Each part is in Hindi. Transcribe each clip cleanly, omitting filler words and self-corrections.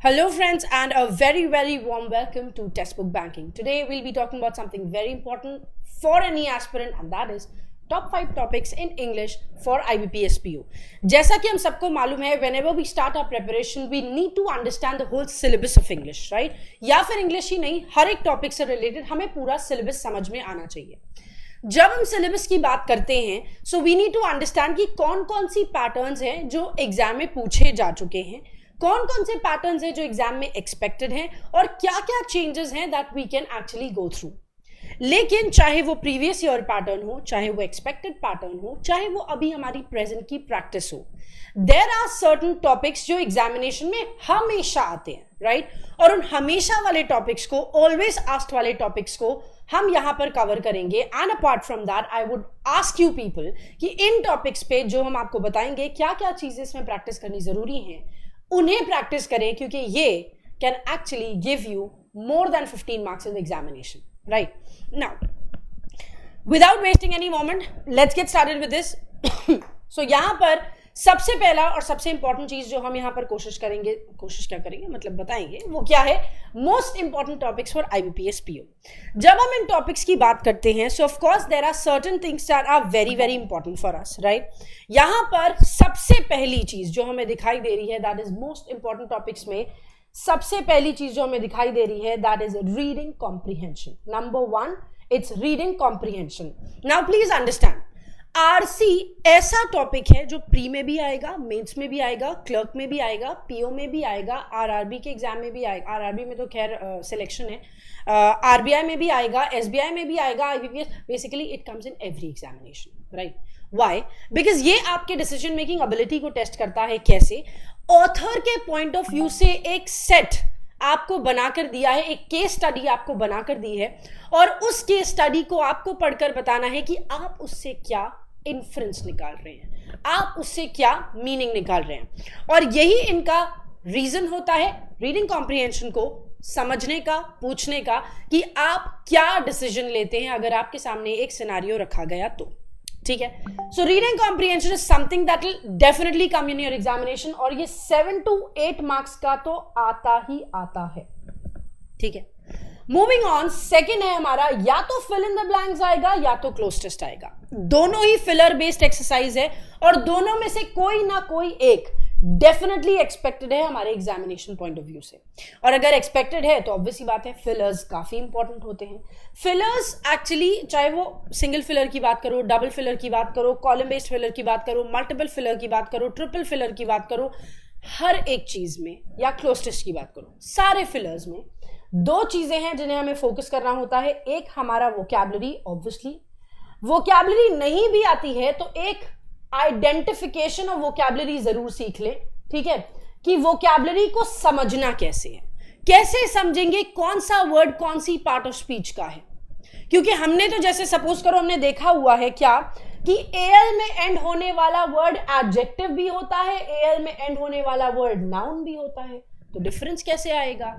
Hello friends and a very warm welcome to Textbook Banking. Today we'll be talking about something very important for any aspirant and that is top 5 topics in English for IBPS PO. जैसा कि हम सबको मालूम है whenever we start our preparation we need to understand the whole syllabus of English, right? या फिर English ही नहीं, हर एक टॉपिक से रिलेटेड हमें पूरा सिलेबस समझ में आना चाहिए. जब हम सिलेबस की बात करते हैं so we need to understand कि कौन कौन सी पैटर्न्स हैं जो एग्जाम में पूछे जा चुके हैं, कौन कौन से पैटर्न्स हैं जो एग्जाम में एक्सपेक्टेड हैं और क्या क्या चेंजेस हैं that we can actually go through. लेकिन चाहे वो प्रीवियस ईयर पैटर्न हो, चाहे वो एक्सपेक्टेड पैटर्न हो, चाहे वो अभी हमारी प्रेजेंट की प्रैक्टिस हो, देयर आर सर्टन टॉपिक्स जो एग्जामिनेशन में हमेशा आते हैं, राइट? और उन हमेशा वाले टॉपिक्स को, ऑलवेज आस्क्ड वाले टॉपिक्स को हम यहां पर कवर करेंगे. And apart from that I would ask you people कि इन टॉपिक्स पे जो हम आपको बताएंगे क्या क्या चीजें इसमें प्रैक्टिस करनी जरूरी है, उन्हें प्रैक्टिस करें क्योंकि ये can actually give you more than 15 marks in the examination, right? Now without wasting any moment let's get started with this. So यहां पर सबसे पहला और सबसे इंपॉर्टेंट चीज जो हम यहां पर बताएंगे वो क्या है? Most important topics for IBPS PO. जब हम इन टॉपिक्स की बात करते हैं so of course there are certain things that are very important for us, right? यहां पर सबसे पहली चीज जो हमें दिखाई दे रही है that is most important topics में सबसे पहली चीज जो हमें दिखाई दे रही है that is reading comprehension. Number 1 it's reading comprehension. Now please understand, RC ऐसा टॉपिक है जो प्री में भी आएगा, मेंस में भी आएगा, क्लर्क में भी आएगा, पीओ में भी आएगा, आरआरबी के एग्जाम में भी आएगा. आरआरबी में तो खैर सिलेक्शन है, आरबीआई में भी आएगा, एसबीआई में भी आएगा, IBPS. Basically it comes in every examination, right? Why? Because ये आपके डिसीजन मेकिंग एबिलिटी को टेस्ट करता है. कैसे? ऑथर के पॉइंट ऑफ व्यू से एक सेट आपको बनाकर दिया है, एक केस स्टडी आपको बनाकर दी है और उस केस स्टडी को आपको पढ़कर बताना है कि आप उससे क्या इन्फ्रेंस निकाल रहे हैं, आप उससे क्या मीनिंग निकाल रहे हैं. और यही इनका रीजन होता है रीडिंग कॉम्प्रिहेंशन को समझने का, पूछने का कि आप क्या डिसीजन लेते हैं अगर आपके सामने एक सिनेरियो रखा गया तो. ठीक है? So reading comprehension is something that will definitely come in your examination और ये 7 to 8 मार्क्स का तो आता ही आता है. ठीक है? मूविंग ऑन, सेकेंड है हमारा या तो फिल इन द ब्लैंक्स आएगा या तो क्लोज टेस्ट आएगा. दोनों ही फिलर बेस्ड एक्सरसाइज है और दोनों में से कोई ना कोई एक डेफिनेटली एक्सपेक्टेड है हमारे एग्जामिनेशन पॉइंट ऑफ व्यू से. और अगर एक्सपेक्टेड है तो ऑब्वियसली बात है फिलर्स काफी इंपॉर्टेंट होते हैं. फिलर्स एक्चुअली चाहे वो सिंगल फिलर की बात करो, डबल फिलर की बात करो, कॉलम बेस्ड फिलर की बात करो, मल्टीपल फिलर की बात करो, ट्रिपल फिलर की बात करो, हर एक चीज में या क्लोज टेस्ट की बात करो, सारे फिलर्स में 2 चीजें हैं जिन्हें हमें फोकस करना होता है. एक हमारा वोकैबुलरी, ऑब्वियसली वोकैबुलरी नहीं भी आती है तो एक आइडेंटिफिकेशन ऑफ वोकैबुलरी जरूर सीख ले. ठीक है? कि वोकैबुलरी को समझना कैसे है, कैसे समझेंगे कौन सा वर्ड कौन सी पार्ट ऑफ स्पीच का है. क्योंकि हमने तो जैसे सपोज करो हमने देखा हुआ है क्या कि एल में एंड होने वाला वर्ड एडजेक्टिव भी होता है, एल में एंड होने वाला वर्ड नाउन भी होता है. तो डिफरेंस कैसे आएगा?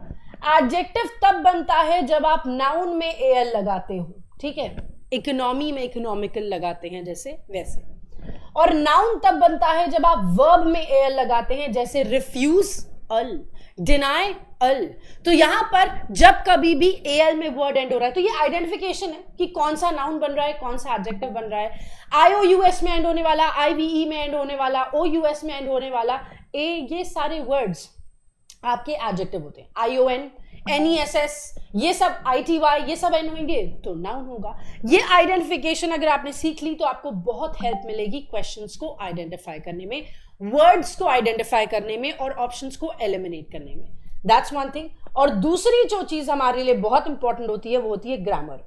एडजेक्टिव तब बनता है जब आप नाउन में एल लगाते हो. ठीक है? इकोनॉमी में इकोनॉमिकल लगाते हैं जैसे वैसे. और नाउन तब बनता है जब आप वर्ब में एल लगाते हैं जैसे रिफ्यूज अल, डिनाई अल. तो यहां पर जब कभी भी एल में वर्ड एंड हो रहा है तो ये आइडेंटिफिकेशन है कि कौन सा नाउन बन रहा है, कौन सा एडजेक्टिव बन रहा है. IOUS में एंड होने वाला, IVE में एंड होने वाला, OUS में एंड होने वाला, ये सारे वर्ड्स आपके एडजेक्टिव होते हैं. ION, NESS, ये सब ITY, ये सब एंड होंगे तो नाउन होगा. ये आइडेंटिफिकेशन अगर आपने सीख ली तो आपको बहुत हेल्प मिलेगी क्वेश्चंस को आइडेंटिफाई करने में, वर्ड्स को आइडेंटिफाई करने में और ऑप्शंस को एलिमिनेट करने में. That's one thing. और दूसरी जो चीज हमारे लिए बहुत इंपॉर्टेंट होती है वो होती है ग्रामर.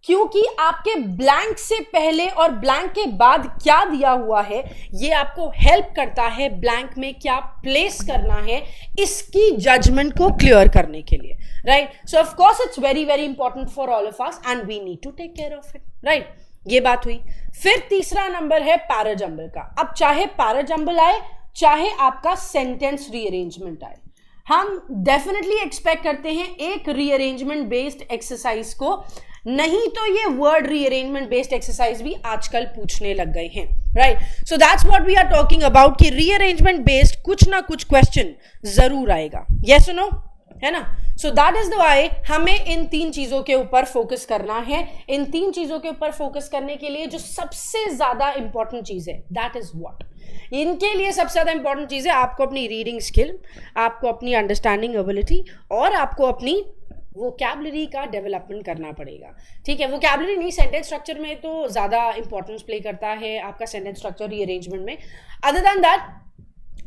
क्योंकि आपके ब्लैंक से पहले और ब्लैंक के बाद क्या दिया हुआ है ये आपको हेल्प करता है ब्लैंक में क्या प्लेस करना है इसकी जजमेंट को क्लियर करने के लिए, right? So of course it's very important for all of us and we need to take care of it, right? ये बात हुई. फिर तीसरा नंबर है पैराजंबल का. अब चाहे पैराजंबल आए चाहे आपका सेंटेंस रीअरेंजमेंट आए, हम डेफिनेटली एक्सपेक्ट करते हैं एक रीअरेंजमेंट बेस्ड एक्सरसाइज को, नहीं तो ये वर्ड रीअरेंजमेंट बेस्ड एक्सरसाइज भी आजकल पूछने लग गए हैं. Right? So that's what we are talking about कि रीअरेंजमेंट बेस्ड कुछ ना कुछ क्वेश्चन जरूर आएगा, यस और नो, है ना? So that is the why हमें इन 3 चीजों के ऊपर फोकस करना है। इन 3 चीजों के ऊपर फोकस करने के लिए जो सबसे ज्यादा इंपॉर्टेंट चीज है, दैट इज व्हाट, इनके लिए सबसे ज्यादा इंपॉर्टेंट चीज है आपको अपनी रीडिंग स्किल, आपको अपनी अंडरस्टैंडिंग एबिलिटी और आपको अपनी वोकैबुलरी का डेवलपमेंट करना पड़ेगा, ठीक है? वोकैबुलरी नहीं, सेंटेंस स्ट्रक्चर में तो ज़्यादा इंपॉर्टेंस प्ले करता है आपका सेंटेंस स्ट्रक्चर रीअरेंजमेंट में। अदर दैन दैट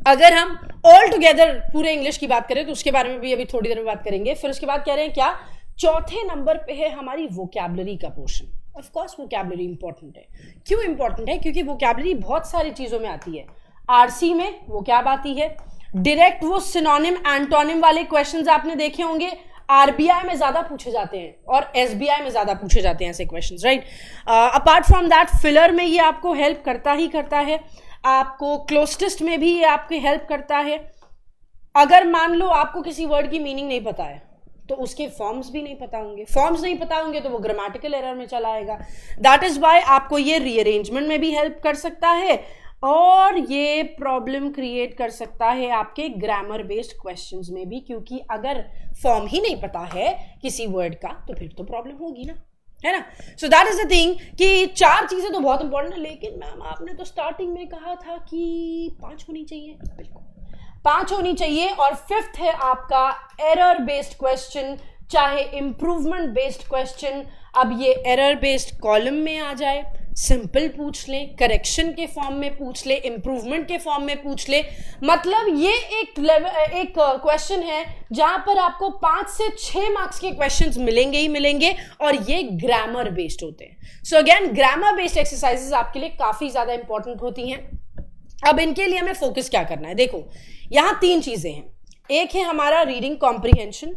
अगर हम ऑल टुगेदर पूरे इंग्लिश की बात करें तो उसके बारे में भी अभी थोड़ी देर में बात करेंगे। फिर उसके बाद कह रहे हैं क्या, चौथे नंबर पे है हमारी वोकैबुलरी का portion. Of course vocabulary important है। क्यों इंपॉर्टेंट है? क्योंकि वोकैबुलरी बहुत सारी चीज़ों में आती है। आरसी में वोकैब आती है, डायरेक्ट वो सिनोनिम एंटोनिम वाले क्वेश्चंस आपने देखे होंगे, आरबीआई में ज्यादा पूछे जाते हैं और एसबीआई में ज्यादा पूछे जाते हैं ऐसे questions, right? Apart from that filler में ये आपको हेल्प करता ही करता है, आपको क्लोज टेस्ट में भी ये आपकी हेल्प करता है। अगर मान लो आपको किसी वर्ड की मीनिंग नहीं पता है तो उसके फॉर्म्स भी नहीं पता होंगे, फॉर्म्स नहीं पता होंगे तो वो ग्रामेटिकल एरर में चला आएगा। दैट इज वाई आपको ये रीअरेंजमेंट में भी हेल्प कर सकता है और ये प्रॉब्लम क्रिएट कर सकता है आपके ग्रामर बेस्ड क्वेश्चंस में भी, क्योंकि अगर फॉर्म ही नहीं पता है किसी वर्ड का तो फिर तो प्रॉब्लम होगी ना, है ना? So that is the thing कि 4 चीजें तो बहुत इंपॉर्टेंट है, लेकिन मैम आपने तो स्टार्टिंग में कहा था कि 5 होनी चाहिए। बिल्कुल 5 होनी चाहिए। और 5th है आपका एरर बेस्ड क्वेश्चन, चाहे इंप्रूवमेंट बेस्ड क्वेश्चन। अब ये एरर बेस्ड कॉलम में आ जाए, सिंपल पूछ ले, करेक्शन के फॉर्म में पूछ ले, इंप्रूवमेंट के फॉर्म में पूछ ले, मतलब ये एक क्वेश्चन है जहां पर आपको 5 से 6 मार्क्स के क्वेश्चंस मिलेंगे ही मिलेंगे और ये ग्रामर बेस्ड होते हैं। So again grammar based exercises आपके लिए काफी ज्यादा इंपॉर्टेंट होती हैं। अब इनके लिए हमें फोकस क्या करना है? देखो यहां 3 चीजें हैं। एक है हमारा रीडिंग कॉम्प्रिहेंशन,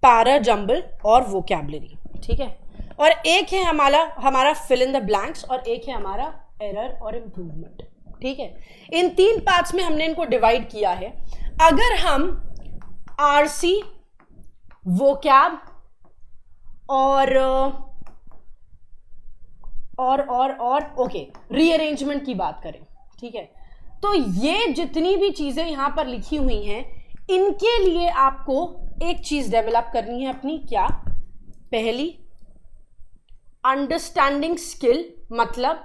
पैरा जंबल और वोकैबुलरी, ठीक है? और एक है हमारा फिल इन द ब्लैंक्स और एक है हमारा एरर और इंप्रूवमेंट, ठीक है? इन 3 पार्ट्स में हमने इनको डिवाइड किया है। अगर हम आरसी, वोकैब और ओके रीअरेंजमेंट की बात करें, ठीक है, तो ये जितनी भी चीजें यहां पर लिखी हुई हैं इनके लिए आपको एक चीज डेवलप करनी है अपनी, क्या? पहली अंडरस्टैंडिंग स्किल, मतलब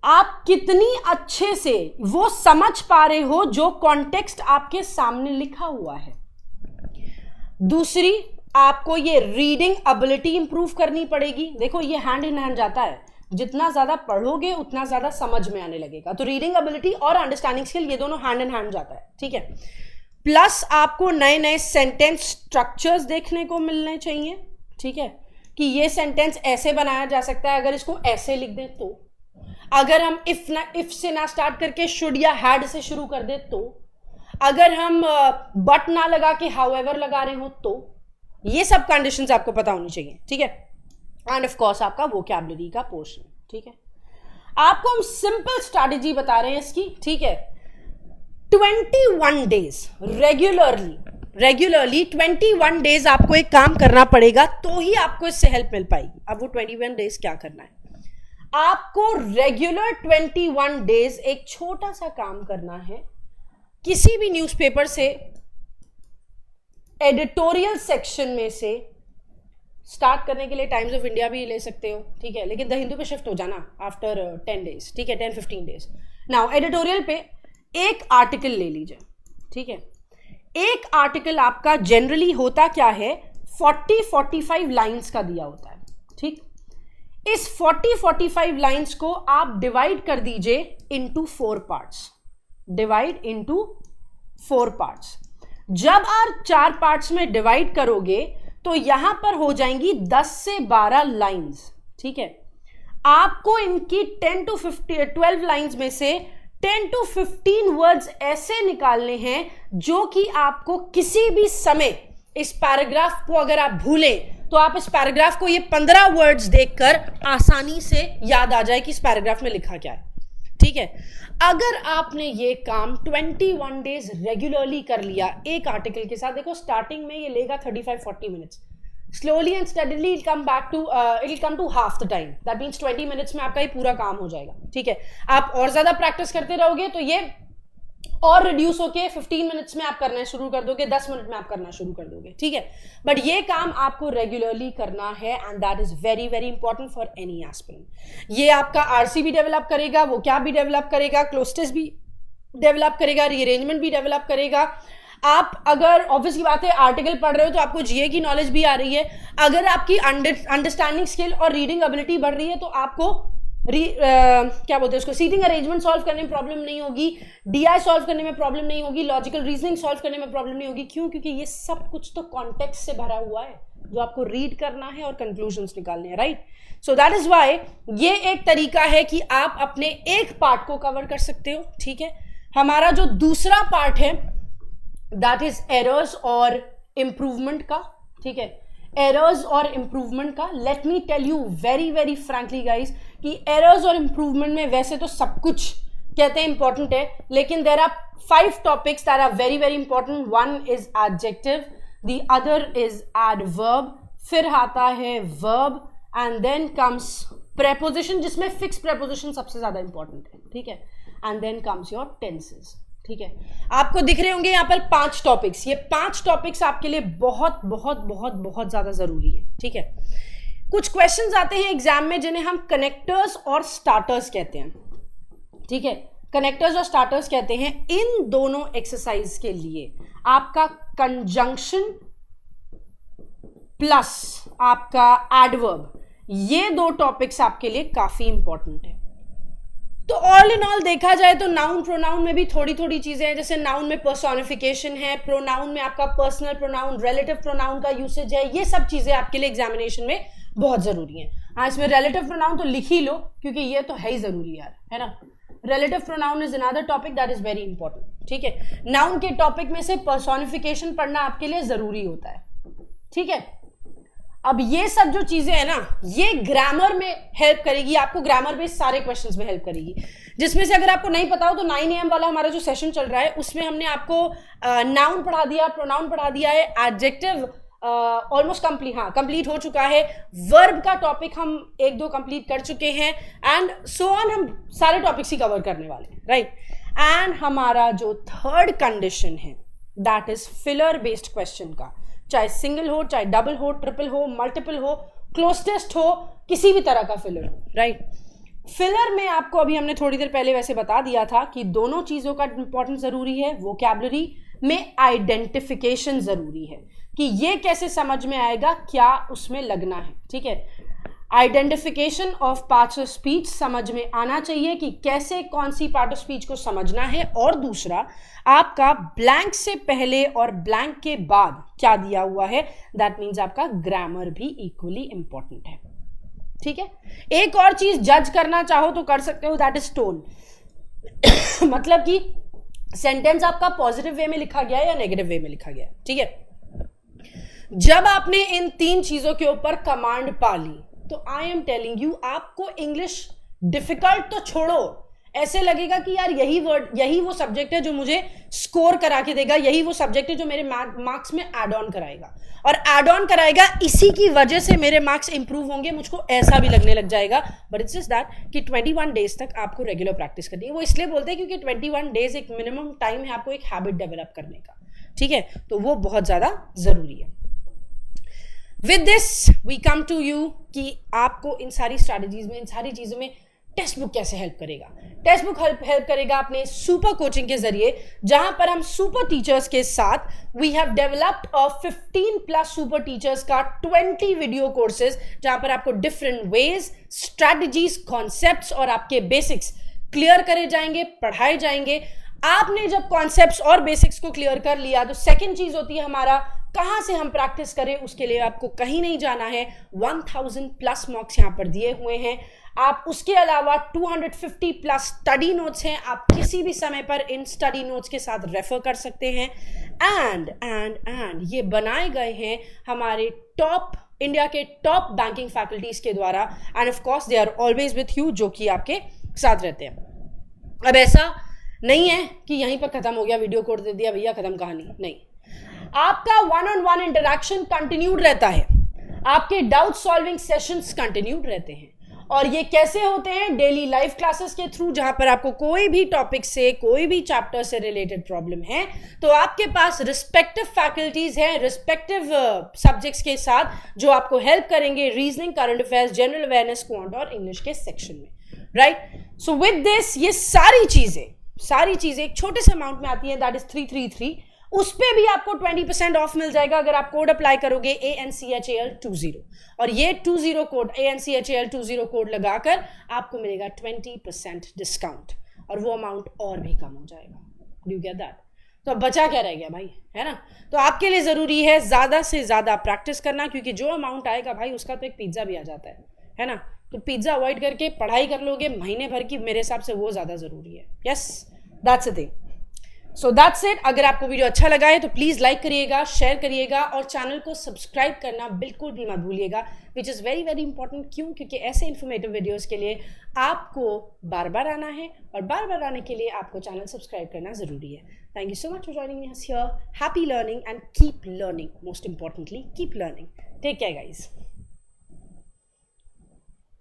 आप कितनी अच्छे से वो समझ पा रहे हो जो कॉन्टेक्स्ट आपके सामने लिखा हुआ है। दूसरी, आपको ये रीडिंग एबिलिटी इंप्रूव करनी पड़ेगी। देखो ये हैंड इन हैंड जाता है, जितना ज्यादा पढ़ोगे उतना ज्यादा समझ में आने लगेगा। तो रीडिंग एबिलिटी और अंडरस्टैंडिंग स्किल ये दोनों हैंड इन हैंड जाता है, ठीक है? प्लस आपको नए नए सेंटेंस स्ट्रक्चर्स देखने को मिलने चाहिए, ठीक है, कि ये सेंटेंस ऐसे बनाया जा सकता है, अगर इसको ऐसे लिख दें तो, अगर हम इफ से ना स्टार्ट करके शुड या हैड से शुरू कर दे तो, अगर हम बट ना लगा के हाउएवर लगा रहे हो तो, ये सब कंडीशंस आपको पता होनी चाहिए, ठीक है? एंड ऑफ कोर्स आपका वोकैबुलरी का पोर्शन, ठीक है? आपको हम सिंपल स्ट्रैटेजी बता रहे हैं इसकी, ठीक है? 21 डेज रेगुलरली 21 डेज आपको एक काम करना पड़ेगा तो ही आपको इससे हेल्प मिल पाएगी। अब वो 21 डेज क्या करना है? आपको रेगुलर 21 डेज एक छोटा सा काम करना है। किसी भी न्यूज़पेपर से एडिटोरियल सेक्शन में से स्टार्ट करने के लिए टाइम्स ऑफ इंडिया भी ले सकते हो, ठीक है, लेकिन द हिंदू पे शिफ्ट हो जाना आफ्टर 10 डेज, ठीक है, 10-15 डेज। नाउ एडिटोरियल पे एक आर्टिकल ले लीजिए, ठीक है? एक आर्टिकल आपका जनरली होता क्या है, 40-45 लाइंस का दिया होता है, ठीक? इस 40-45 लाइंस को आप डिवाइड कर दीजिए into 4 parts. Divide into 4 parts. जब आप 4 पार्ट्स में डिवाइड करोगे तो यहां पर हो जाएंगी 10 से 12 लाइंस, ठीक है? आपको इनकी 12 लाइंस में से 10 to 15 वर्ड्स ऐसे निकालने हैं जो कि आपको किसी भी समय इस पैराग्राफ को अगर आप भूलें तो आप इस पैराग्राफ को ये 15 वर्ड्स देखकर आसानी से याद आ जाए कि इस पैराग्राफ में लिखा क्या है, ठीक है? अगर आपने ये काम 21 डेज रेगुलरली कर लिया एक आर्टिकल के साथ, देखो स्टार्टिंग में ये लेगा 35-40 minutes, slowly and steadily it come to half the time, that means 20 minutes में आपका ये पूरा काम हो जाएगा, ठीक है। आप और ज्यादा प्रैक्टिस करते रहोगे तो ये और रिड्यूस होके 15 मिनट्स में आप करना शुरू कर दोगे, 10 मिनट में आप करना शुरू कर दोगे, ठीक है। बट ये काम आपको रेगुलरली करना है and that is very very important for any aspirant. ये आपका आरसी भी डेवलप करेगा, वो क्या भी डेवलप करेगा, क्लोस्टेस भी डेवलप करेगा, रीअरेंजमेंट भी डेवलप करेगा। आप अगर ऑब्वियस की बात है आर्टिकल पढ़ रहे हो तो आपको जीए की नॉलेज भी आ रही है, अगर आपकी अंडरस्टैंडिंग स्किल और रीडिंग एबिलिटी बढ़ रही है तो आपको क्या बोलते हैं उसको, सीटिंग अरेंजमेंट सॉल्व करने में प्रॉब्लम नहीं होगी, डीआई सॉल्व करने में प्रॉब्लम नहीं होगी, लॉजिकल रीजनिंग सॉल्व करने में प्रॉब्लम नहीं होगी। क्यों? क्योंकि ये सब कुछ तो कॉन्टेक्स्ट से भरा हुआ है जो आपको रीड करना है और कंक्लूजन्स निकालने हैं, right. So that is why ये एक तरीका है कि आप अपने एक पार्ट को कवर कर सकते हो, ठीक है। हमारा जो दूसरा पार्ट है दैट इज एरर्स और इंप्रूवमेंट का, ठीक है। एरर्स और इंप्रूवमेंट का, let me tell you very very frankly guys कि एरर्स और इंप्रूवमेंट में वैसे तो सब कुछ कहते हैं इंपॉर्टेंट है, लेकिन there are 5 topics that are very very important. One is adjective, the other is adverb, फिर आता है verb and then comes preposition, जिसमें फिक्स प्रेपोजिशन सबसे ज्यादा इंपॉर्टेंट है, ठीक है। And then comes your tenses, ठीक है। आपको दिख रहे होंगे यहाँ पर 5 टॉपिक्स, ये 5 टॉपिक्स आपके लिए बहुत बहुत बहुत बहुत ज्यादा जरूरी है, ठीक है। कुछ क्वेश्चंस आते हैं एग्जाम में जिन्हें हम कनेक्टर्स और स्टार्टर्स कहते हैं, ठीक है। कनेक्टर्स और स्टार्टर्स कहते हैं। इन दोनों एक्सरसाइज के लिए आपका कंजंक्शन प्लस आपका एडवर्ब, ये 2 टॉपिक्स आपके लिए काफी इंपॉर्टेंट है। तो ऑल इन ऑल देखा जाए तो नाउन प्रोनाउन में भी थोड़ी थोड़ी चीजें हैं, जैसे नाउन में पर्सोनिफिकेशन है, प्रोनाउन में आपका पर्सनल प्रोनाउन, रिलेटिव प्रोनाउन का यूसेज है, ये सब चीजें आपके लिए एग्जामिनेशन में बहुत जरूरी हैं। हाँ, इसमें रिलेटिव प्रोनाउन तो लिख ही लो क्योंकि ये तो है ही जरूरी यार, है ना। Relative pronoun is another topic that is very important, ठीक है। नाउन के टॉपिक में से पर्सोनिफिकेशन पढ़ना आपके लिए जरूरी होता है, ठीक है। अब ये सब जो चीजें हैं ना, ये ग्रामर में हेल्प करेगी आपको, ग्रामर बेस्ड सारे क्वेश्चंस में हेल्प करेगी, जिसमें से अगर आपको नहीं पता हो तो 9 AM वाला हमारा जो सेशन चल रहा है उसमें हमने आपको नाउन पढ़ा दिया, प्रोनाउन पढ़ा दिया है, एडजेक्टिव ऑलमोस्ट कंप्लीट हो चुका है, वर्ब का टॉपिक हम 1-2 कंप्लीट कर चुके हैं एंड सो ऑन, हम सारे टॉपिक्स ही कवर करने वाले हैं, राइट। एंड हमारा जो थर्ड कंडीशन है that is filler based question का, चाहे सिंगल हो, चाहे डबल हो, ट्रिपल हो, मल्टीपल हो, क्लोज टेस्ट हो, किसी भी तरह का फिलर हो, राइट। फिलर में आपको अभी हमने थोड़ी देर पहले वैसे बता दिया था कि दोनों चीजों का इंपॉर्टेंस जरूरी है। वोकैबुलरी में आइडेंटिफिकेशन जरूरी है कि ये कैसे समझ में आएगा, क्या उसमें लगना है, ठीक है। Identification of parts of speech समझ में आना चाहिए कि कैसे कौन सी पार्ट ऑफ स्पीच को समझना है, और दूसरा आपका ब्लैंक से पहले और ब्लैंक के बाद क्या दिया हुआ है, दैट मीन्स आपका ग्रामर भी इक्वली इंपॉर्टेंट है, ठीक है। एक और चीज जज करना चाहो तो कर सकते हो, दैट इज टोन मतलब कि सेंटेंस आपका पॉजिटिव वे में लिखा गया है या नेगेटिव वे में लिखा गया है, ठीक है। जब आपने इन 3 चीजों के ऊपर कमांड पा ली तो आई एम टेलिंग यू, आपको इंग्लिश डिफिकल्ट तो छोड़ो, ऐसे लगेगा कि यार यही वो सब्जेक्ट है जो मुझे स्कोर करा के देगा, यही वो सब्जेक्ट है जो मेरे मार्क्स में एड ऑन कराएगा, और एड ऑन कराएगा इसी की वजह से मेरे मार्क्स इंप्रूव होंगे, मुझको ऐसा भी लगने लग जाएगा। बट इट्स जस्ट दैट कि 21 डेज तक आपको रेगुलर प्रैक्टिस करनी है। वो इसलिए बोलते हैं क्योंकि 21 डेज एक मिनिमम टाइम है आपको एक हैबिट डेवलप करने का, ठीक है। तो वो बहुत ज्यादा जरूरी है। With this we come to you कि आपको इन सारी स्ट्रैटेजीज में, इन सारी चीजों में टेक्स्ट बुक कैसे हेल्प करेगा। टेक्स्ट बुक हेल्प करेगा अपने सुपर कोचिंग के जरिए, जहां पर हम सुपर टीचर्स के साथ we have developed 15+ super teachers का 20 वीडियो कोर्सेज, जहां पर आपको डिफरेंट वेज, स्ट्रैटेजीज, कॉन्सेप्ट्स और आपके बेसिक्स क्लियर करे जाएंगे, पढ़ाए जाएंगे। आपने जब कॉन्सेप्ट्स और बेसिक्स को क्लियर कर लिया तो सेकेंड चीज होती है हमारा कहां से हम प्रैक्टिस करें, उसके लिए आपको कहीं नहीं जाना है। 1000+ मॉक्स यहां पर दिए हुए हैं। आप उसके अलावा 250+ स्टडी नोट्स हैं, आप किसी भी समय पर इन स्टडी नोट्स के साथ रेफर कर सकते हैं। एंड ये बनाए गए हैं हमारे इंडिया के टॉप बैंकिंग फैकल्टीज के द्वारा, and of course they are always with you, जो कि आपके साथ रहते हैं। अब ऐसा नहीं है कि यहीं पर खत्म हो गया, वीडियो कोड दे दिया भैया खत्म कहानी, नहीं। आपका 1-on-1 इंटरेक्शन कंटिन्यूड रहता है। आपके डाउट सॉल्विंग सेशंस कंटिन्यूड रहते हैं। और ये कैसे होते हैं? डेली लाइव क्लासेस के थ्रू, जहां पर आपको कोई भी टॉपिक से, कोई भी चैप्टर से रिलेटेड प्रॉब्लम है तो आपके पास रिस्पेक्टिव फैकल्टीज हैं रिस्पेक्टिव सब्जेक्ट्स के साथ, जो आपको हेल्प करेंगे reasoning, current affairs, general awareness, quant और इंग्लिश के सेक्शन में, राइट? सो विद दिस ये सारी चीजें एक छोटे से अमाउंट में आती हैं, दैट इज 333। उस पे भी आपको 20% ऑफ मिल जाएगा अगर आप कोड अप्लाई करोगे ANCHAL20। और ये 20 कोड ANCHAL20 कोड लगाकर आपको मिलेगा 20% डिस्काउंट, और वो अमाउंट और भी कम हो जाएगा। Do you get that? तो अब बचा क्या रह गया भाई, है ना? तो आपके लिए जरूरी है ज्यादा से ज्यादा प्रैक्टिस करना, क्योंकि जो अमाउंट आएगा भाई उसका तो एक पिज्जा भी आ जाता है ना? तो पिज्जा अवॉइड करके पढ़ाई कर लोगे महीने भर की, मेरे हिसाब से वो ज्यादा जरूरी है। Yes, that's a thing. So that's it. अगर आपको वीडियो अच्छा लगा है तो प्लीज लाइक करिएगा, शेयर करिएगा और चैनल को सब्सक्राइब करना बिल्कुल भी मत भूलिएगा, which is very very important. क्यों? क्योंकि ऐसे इन्फॉर्मेटिव वीडियोस के लिए आपको बार बार आना है, और बार बार आने के लिए आपको चैनल सब्सक्राइब करना जरूरी है। Thank you so much for joining me here. Happy learning and keep learning, most importantly keep learning. Take care guys.